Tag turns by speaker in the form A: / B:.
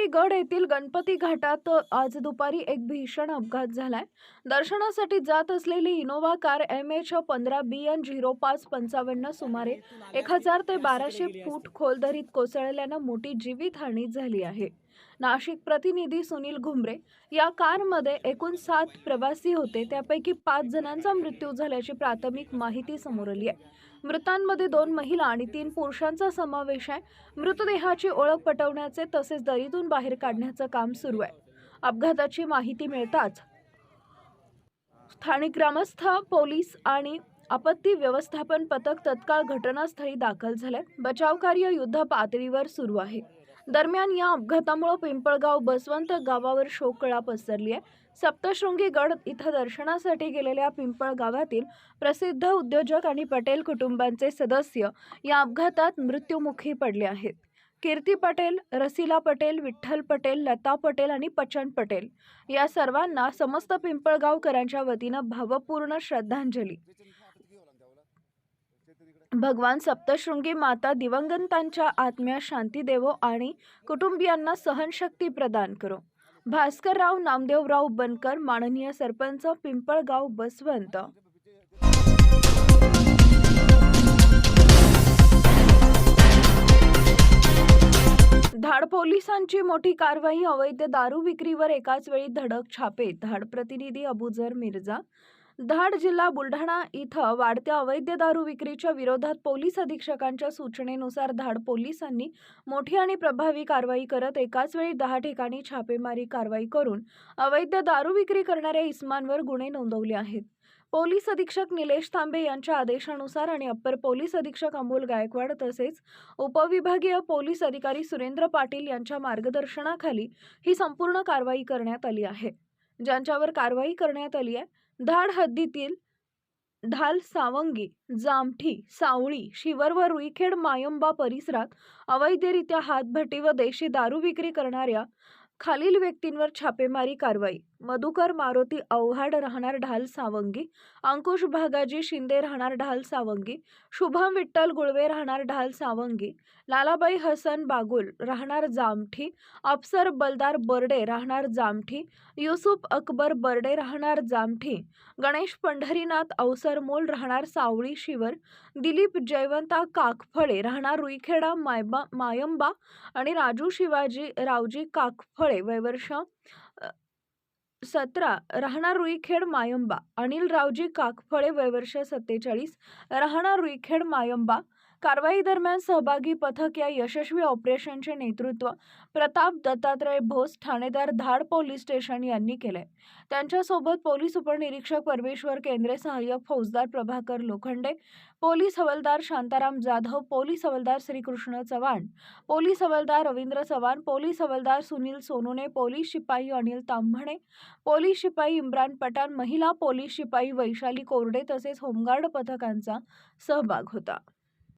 A: सप्तशृंगी गड येथील गणपती घाटात आज दुपारी एक भीषण अपघात झालाय। दर्शनासाठी जात असलेली इनोव्हा कार MH15BN0555 सुमारे 1000 ते 1200 फूट खोल दरीत कोसळल्याने मोठी जीवितहानी झाली आहे। नाशिक प्रतिनिधी सुनील घुमरे या कारमध्ये एकूण 7 प्रवासी होते, त्यापैकी 5 जणांचा मृत्यू झाल्याची प्राथमिक माहिती समोर आली आहे। मृतांमध्ये 2 महिला आणि 3 पुरुषांचा समावेश आहे। मृतदेहाची ओळख पटवण्याचे तसेच दरीतून बाहेर काढण्याचे काम सुरू आहे। अपघाताची माहिती मिळताच स्थानिक ग्रामस्थ, पोलीस आणि आपत्ती व्यवस्थापन पथक तत्काळ घटनास्थळी दाखल झाले। बचाव कार्य युद्ध पातळीवर सुरू आहे। दरम्यान या अपघातामुळे पिंपळगाव बसवंत गावावर शोककळा पसरली आहे। सप्तशृंगी गड इथं दर्शनासाठी गेलेल्या पिंपळगावातील प्रसिद्ध उद्योजक आणि पटेल कुटुंबांचे सदस्य या अपघातात मृत्युमुखी पडले आहेत। कीर्ती पटेल, रसिला पटेल, विठ्ठल पटेल, लता पटेल आणि पचन पटेल या सर्वांना समस्त पिंपळगावकरांच्या वतीनं भावपूर्ण श्रद्धांजली। भगवान सप्तशृंगी माता दिवंगतांच्या आत्म्यास शांती देवो आणि कुटुंबियांना सहनशक्ती प्रदान करो। भास्करराव नामदेवराव बनकर, माननीय सरपंच, पिंपळगाव बसवंत। धाड पोलिसांची मोठी कारवाई, अवैध दारू विक्रीवर एकाच वेळी धडक छापे। धाड प्रतिनिधी अबुजर मिर्झा। धाड जिल्हा बुलढाणा इथं वाढत्या अवैध दारू विक्रीच्या विरोधात पोलीस अधीक्षकांच्या सूचनेनुसार धाड पोलिसांनी मोठी आणि प्रभावी कारवाई करत एकाच वेळी 10 ठिकाणी छापेमारी कारवाई करून अवैध दारू विक्री करणाऱ्या इस्मांवर गुन्हे नोंदवले आहेत। पोलीस अधीक्षक निलेश तांबे यांच्या आदेशानुसार आणि अप्पर पोलीस अधीक्षक अमोल गायकवाड तसेच उपविभागीय पोलीस अधिकारी सुरेंद्र पाटील यांच्या मार्गदर्शनाखाली ही संपूर्ण कारवाई करण्यात आली आहे। ज्यांच्यावर कारवाई करण्यात आली आहे, धाड हद्दीतील ढाल, सावंगी, जामठी, सावळी, शिवर व रुईखेड मायंबा परिसरात अवैधरित्या हातभट्टी व देशी दारू विक्री करणाऱ्या खालील व्यक्तींवर छापेमारी कारवाई। मधुकर मारुती आव्हाड राहणार ढाल सावंगी, अंकुश भागाजी शिंदे राहणार ढाल सावंगी, शुभम विठ्ठल गुळवे राहणार ढाल सावंगी, लालाबाई हसन बागुल राहणार जामठी, अफसर बलदार बर्डे राहणार जामठी, युसुफ अकबर बर्डे राहणार जामठी, गणेश पंढरीनाथ अवसर मोल राहणार सावळी शिवर, दिलीप जयवंता काकफळे राहणार रुईखेडा मायंबा आणि राजू शिवाजी रावजी काकफळे वय वर्ष 17 राहणार रुईखेड मायंबा, अनिल रावजी काकफळे वय वर्ष 47 राहणार रुईखेड मायंबा। कारवाई दरम्यान सहभागी पथक या यशस्वी ऑपरेशनचे नेतृत्व प्रताप दत्तात्रय भोस, ठाणेदार, धाड पोलीस स्टेशन यांनी केले। त्यांच्यासोबत पोलीस उपनिरीक्षक परमेश्वर केंद्रे, सहाय्यक फौजदार प्रभाकर लोखंडे, पोलीस हवालदार शांताराम जाधव, पोलीस हवालदार श्रीकृष्ण चव्हाण, पोलीस हवालदार रवींद्र चव्हाण, पोलीस हवालदार सुनील सोनोने, पोलीस शिपाई अनिल तांभणे, पोलीस शिपाई इम्रान पठाण, महिला पोलीस शिपाई वैशाली कोरडे तसेच होमगार्ड पथकांचा सहभाग होता।